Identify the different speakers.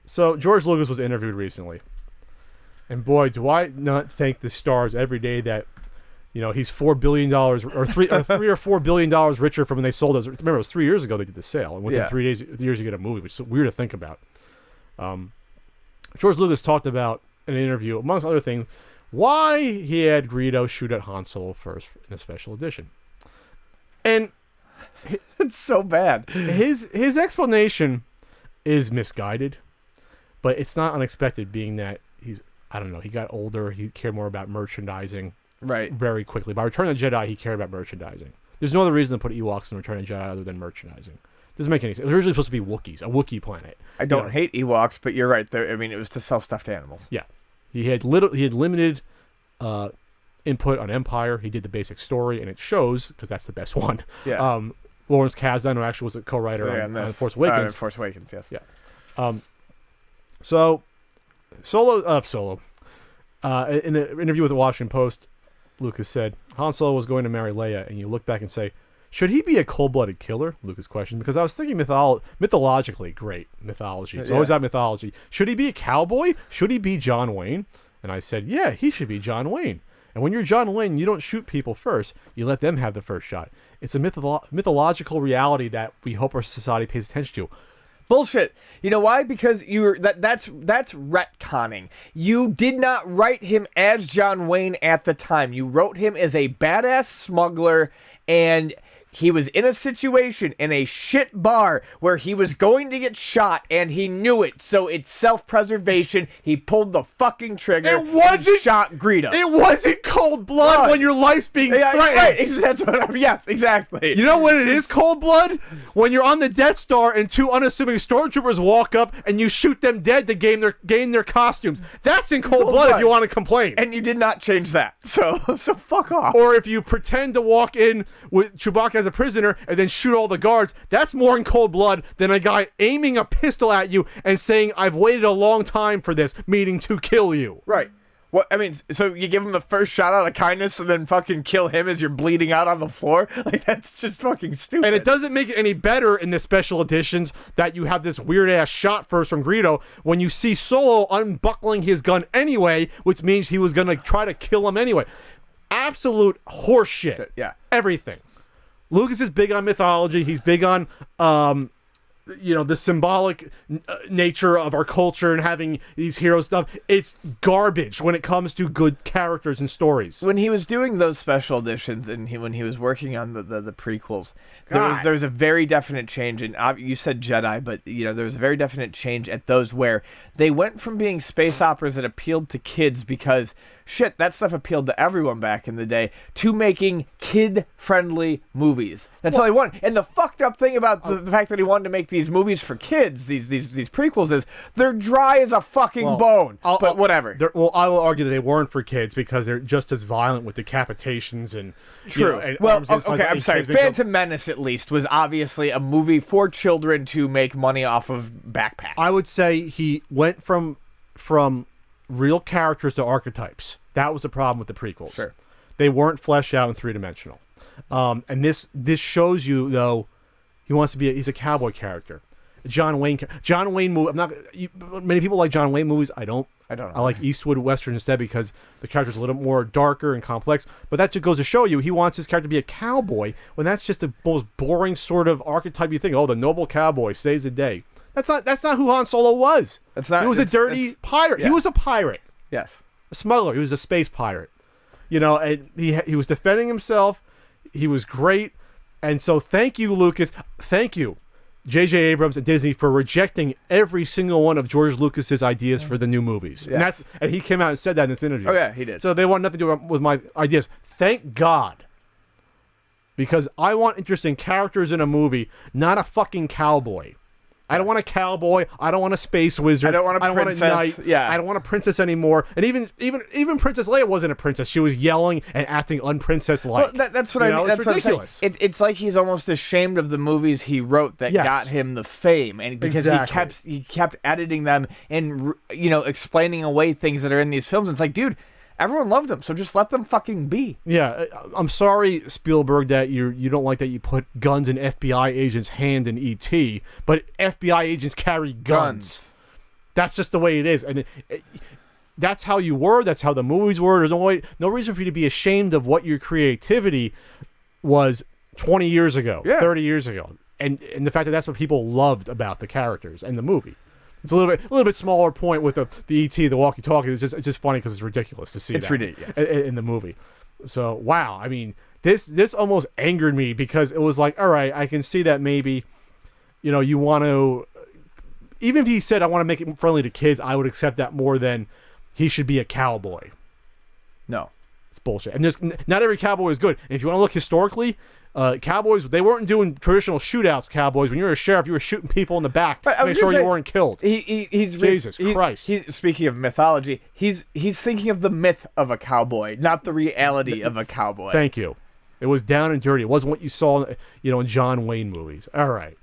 Speaker 1: So George Lucas was interviewed recently, and boy, do I not thank the stars every day that, he's $4 billion or three or $4 billion richer from when they sold us. Remember, it was 3 years ago they did the sale, and within 3 years you get a movie, which is weird to think about. George Lucas talked about in an interview, amongst other things, why he had Greedo shoot at Han Solo first in a special edition, and
Speaker 2: it's so bad.
Speaker 1: His explanation is misguided, but it's not unexpected, being that he got older, he cared more about merchandising very quickly. By Return of the Jedi, he cared about merchandising. There's no other reason to put Ewoks in Return of the Jedi other than merchandising. Doesn't make any sense. It was originally supposed to be Wookiees, a Wookiee planet.
Speaker 2: I don't hate Ewoks, but you're right. It was to sell stuffed animals.
Speaker 1: Yeah. He had limited input on Empire. He did the basic story, and it shows, because that's the best one.
Speaker 2: Yeah.
Speaker 1: Lawrence Kasdan, who actually was a co-writer on Force Awakens.
Speaker 2: Force Awakens, yes.
Speaker 1: Yeah. So, Solo. In an interview with the Washington Post, Lucas said, Han Solo was going to marry Leia, and you look back and say, should he be a cold-blooded killer? Lucas questioned, because I was thinking mythologically, great mythology. It's always about mythology. Should he be a cowboy? Should he be John Wayne? And I said, yeah, he should be John Wayne. And when you're John Wayne, you don't shoot people first. You let them have the first shot. It's a mythological reality that we hope our society pays attention to.
Speaker 2: Bullshit. You know why? Because that's retconning. You did not write him as John Wayne at the time. You wrote him as a badass smuggler, and he was in a situation in a shit bar where he was going to get shot, and he knew it. So it's self-preservation. He pulled the fucking trigger. And shot Greedo.
Speaker 1: It wasn't cold blood when your life's being threatened.
Speaker 2: Right. That's what. Yes, exactly.
Speaker 1: You know when it is cold blood? When you're on the Death Star and two unassuming stormtroopers walk up and you shoot them dead to gain their costumes. That's in cold blood if you want to complain.
Speaker 2: And you did not change that. So fuck off.
Speaker 1: Or if you pretend to walk in with Chewbacca as a prisoner and then shoot all the guards, that's more in cold blood than a guy aiming a pistol at you and saying, I've waited a long time for this, meaning to kill you.
Speaker 2: Right. What I mean, so you give him the first shot out of kindness and then fucking kill him as you're bleeding out on the floor? Like, that's just fucking stupid.
Speaker 1: And it doesn't make it any better in the special editions that you have this weird-ass shot first from Greedo when you see Solo unbuckling his gun anyway, which means he was going to try to kill him anyway. Absolute horseshit.
Speaker 2: Yeah.
Speaker 1: Everything. Lucas is big on mythology. He's big on, the symbolic nature of our culture and having these hero stuff. It's garbage when it comes to good characters and stories.
Speaker 2: When he was doing those special editions and when he was working on the prequels, there was a very definite change. And you said Jedi, but there was a very definite change at those where they went from being space operas that appealed to kids because shit, that stuff appealed to everyone back in the day, to making kid-friendly movies. That's all he wanted. And the fucked up thing about the fact that he wanted to make these movies for kids, these prequels, is they're dry as a fucking bone. But whatever.
Speaker 1: I will argue that they weren't for kids because they're just as violent with decapitations and...
Speaker 2: True. I'm sorry. Phantom Menace, at least, was obviously a movie for children to make money off of backpacks. I
Speaker 1: would say he went from real characters to archetypes. That was the problem with the prequels. Sure. They weren't fleshed out and three-dimensional. And this shows you, though, he's a cowboy character. John Wayne movie. Many people like John Wayne movies. I don't. I like Eastwood Western instead because the character's a little more darker and complex. But that just goes to show you he wants his character to be a cowboy when that's just the most boring sort of archetype you think. Oh, the noble cowboy saves the day. That's not who Han Solo was. He was a dirty pirate. Yeah. He was a pirate.
Speaker 2: Yes.
Speaker 1: A smuggler. He was a space pirate. And he was defending himself. He was great. And so thank you, Lucas. Thank you, J.J. Abrams and Disney, for rejecting every single one of George Lucas's ideas for the new movies. Yes. And he came out and said that in this interview.
Speaker 2: Oh, yeah, he did.
Speaker 1: So they want nothing to do with my ideas. Thank God. Because I want interesting characters in a movie, not a fucking cowboy. I don't want a cowboy. I don't want a space wizard.
Speaker 2: I don't want a princess.
Speaker 1: I don't want a knight. Yeah. I don't want a princess anymore. And even Princess Leia wasn't a princess. She was yelling and acting unprincess-like.
Speaker 2: Well, that's what I mean. That's ridiculous. It's like he's almost ashamed of the movies he wrote that got him the fame, and because he kept editing them and explaining away things that are in these films. And it's like, dude, everyone loved him, so just let them fucking be.
Speaker 1: Yeah, I'm sorry, Spielberg, that you don't like that you put guns in FBI agents' hand in E.T., but FBI agents carry guns. That's just the way it is, and that's how you were. That's how the movies were. There's no reason for you to be ashamed of what your creativity was 20 years ago, 30 years ago, and the fact that that's what people loved about the characters and the movie. It's a little bit smaller point with the ET, the walkie-talkie. It's just funny because it's ridiculous to see. It's
Speaker 2: ridiculous
Speaker 1: in the movie. So wow, I mean, this almost angered me because it was like, all right, I can see that maybe, you want to. Even if he said I want to make it friendly to kids, I would accept that more than he should be a cowboy.
Speaker 2: No,
Speaker 1: it's bullshit. And not every cowboy is good. And if you want to look historically. Cowboys, they weren't doing traditional shootouts. Cowboys, when you were a sheriff, you were shooting people in the back to make sure you weren't killed. Jesus Christ.
Speaker 2: Speaking of mythology, he's thinking of the myth of a cowboy, not the reality of a cowboy.
Speaker 1: Thank you. It was down and dirty. It wasn't what you saw, in John Wayne movies. All right.